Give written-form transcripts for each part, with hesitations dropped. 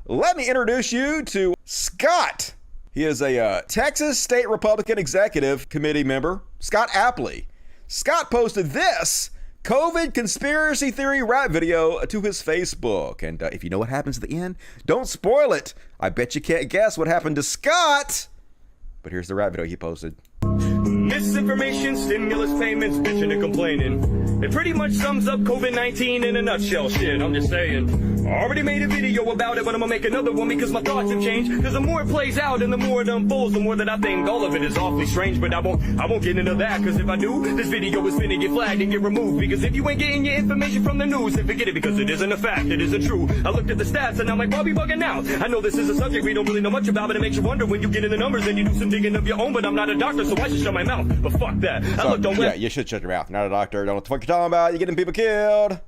let me introduce you to Scott. He is a Texas State Republican Executive Committee member, Scott Apley. Scott posted this COVID conspiracy theory rap video to his Facebook. And if you know what happens at the end, don't spoil it. I bet you can't guess what happened to Scott. But here's the rap video he posted. Misinformation, stimulus payments, bitching and complaining. It pretty much sums up COVID-19 in a nutshell, shit, I'm just saying. I already made a video about it, but I'm gonna make another one because my thoughts have changed. Cause the more it plays out and the more it unfolds, the more that I think all of it is awfully strange. But I won't get into that, cause if I do, this video is finna get flagged and get removed. Because if you ain't getting your information from the news, then forget it because it isn't a fact, it isn't true. I looked at the stats and I'm like, why we bugging out? I know this is a subject we don't really know much about, but it makes you wonder when you get in the numbers and you do some digging of your own. But I'm not a doctor, so I should shut my mouth. But fuck that. I looked on yeah, you should shut your mouth. You're not a doctor. Don't know what the fuck you're talking about. You're getting people killed.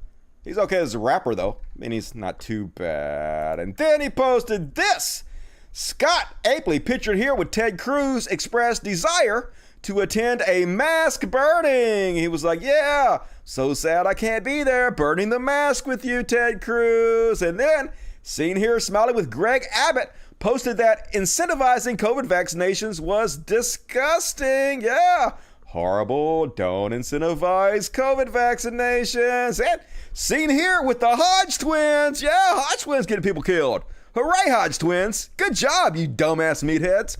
He's okay as a rapper, though. I mean, he's not too bad. And then he posted this. Scott Apley, pictured here with Ted Cruz, expressed desire to attend a mask burning. He was like, yeah, so sad I can't be there. Burning the mask with you, Ted Cruz. And then, seen here smiling with Greg Abbott, posted that incentivizing COVID vaccinations was disgusting. Yeah, horrible. Don't incentivize COVID vaccinations. And seen here with the Hodge twins. Yeah, Hodge twins getting people killed. Hooray, Hodge twins. Good job, you dumbass meatheads.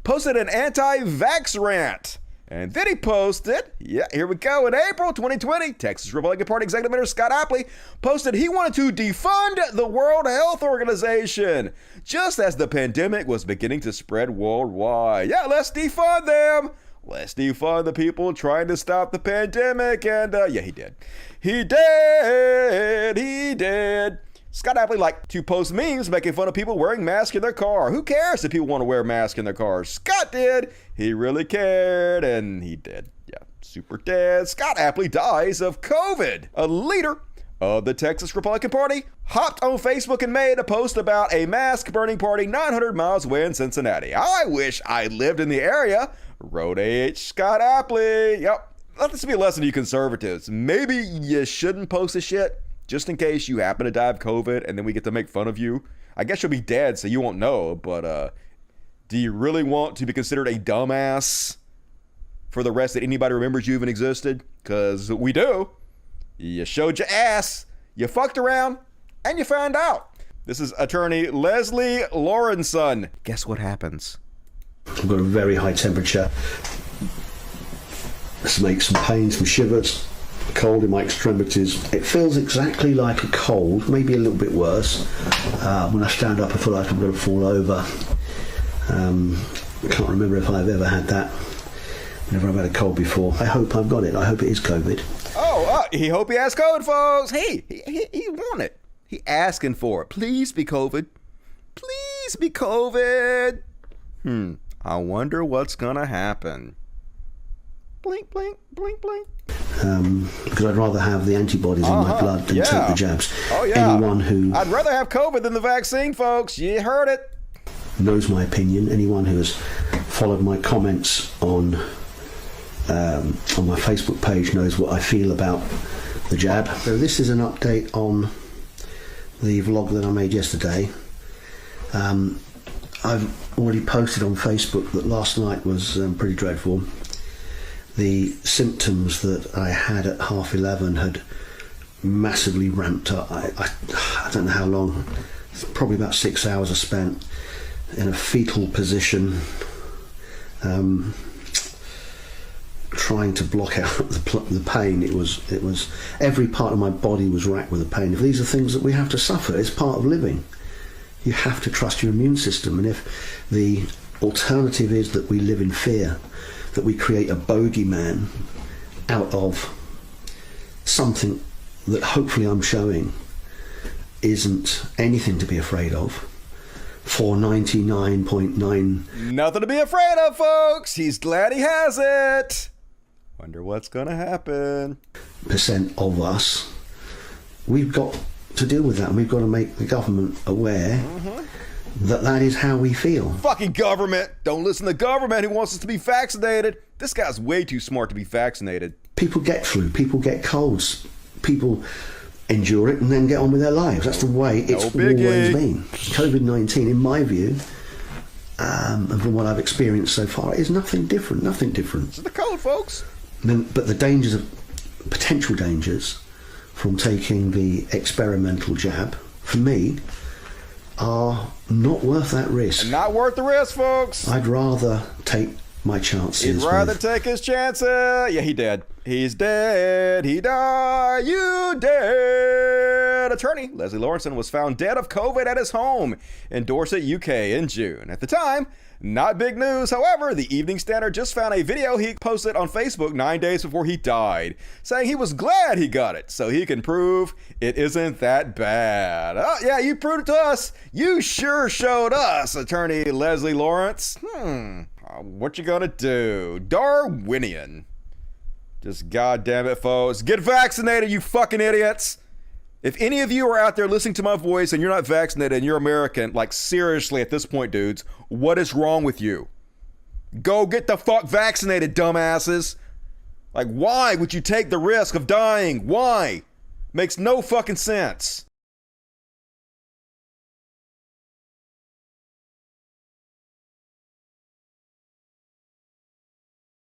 Posted an anti-vax rant. And then he posted, yeah, here we go, in April 2020, Texas Republican Party Executive Member Scott Apley posted he wanted to defund the World Health Organization, just as the pandemic was beginning to spread worldwide. Yeah, let's defund them. Let's defund the people trying to stop the pandemic. And yeah, he did. He did. Scott Apley liked to post memes making fun of people wearing masks in their car. Who cares if people want to wear masks in their cars? Scott did. He really cared, and he did. Yeah, super dead. Scott Apley dies of COVID. A leader of the Texas Republican Party hopped on Facebook and made a post about a mask burning party 900 miles away in Cincinnati. I wish I lived in the area. Wrote H. Scott Apley. Yep. Let this be a lesson to you conservatives. Maybe you shouldn't post this shit, just in case you happen to die of COVID and then we get to make fun of you. I guess you'll be dead, so you won't know, but do you really want to be considered a dumbass for the rest that anybody remembers you even existed? Because we do. You showed your ass, you fucked around, and you found out. This is attorney Leslie Lawrenson. Guess what happens? I've got a very high temperature. This makes some pain, some shivers. Cold in my extremities. It feels exactly like a cold, maybe a little bit worse. When I stand up, I feel like I'm going to fall over. I can't remember if I've ever had that. Never have had a cold before. I hope I've got it. I hope it is COVID. He hope he has COVID, folks. Hey, he want it. He asking for it. Please be COVID. Please be COVID. I wonder what's gonna happen. Blink, blink, blink, blink. Because I'd rather have the antibodies in my blood than take the jabs. Oh, yeah. Anyone who... I'd rather have COVID than the vaccine, folks. You heard it. ...knows my opinion. Anyone who has followed my comments on my Facebook page knows what I feel about the jab. So this is an update on the vlog that I made yesterday. I've already posted on Facebook that last night was pretty dreadful. The symptoms that I had at 11:30 had massively ramped up. I don't know how long, probably about 6 hours I spent in a fetal position, trying to block out the pain. It was every part of my body was racked with the pain. If these are things that we have to suffer, it's part of living. You have to trust your immune system, and if the alternative is that we live in fear, that we create a bogeyman out of something that hopefully I'm showing isn't anything to be afraid of, for 99.9... Nothing to be afraid of, folks. He's glad he has it. Wonder what's gonna happen. ...% of us, we've got to deal with that, and we've got to make the government aware that is how we feel. Fucking government. Don't listen to the government who wants us to be vaccinated. This guy's way too smart to be vaccinated. People get flu, people get colds, people endure it and then get on with their lives. That's the way it's always been. COVID-19, in my view, and from what I've experienced so far, is nothing different. Nothing different. This is the code, folks. But the dangers of potential dangers from taking the experimental jab, for me, are not worth that risk. And not worth the risk, folks. I'd rather take my chances. He'd rather take his chances. Yeah, he dead. He's dead. He died. You dead. Attorney Leslie Lawrenson was found dead of COVID at his home in Dorset, UK in June. At the time, not big news. However, the Evening Standard just found a video he posted on Facebook 9 days before he died, saying he was glad he got it so he can prove it isn't that bad. Oh, yeah, you proved it to us. You sure showed us, Attorney Leslie Lawrence. What you gonna do? Darwinian. Just goddamn it, folks. Get vaccinated, you fucking idiots. If any of you are out there listening to my voice and you're not vaccinated and you're American, like seriously at this point, dudes, what is wrong with you? Go get the fuck vaccinated, dumbasses. Like, why would you take the risk of dying? Why? Makes no fucking sense.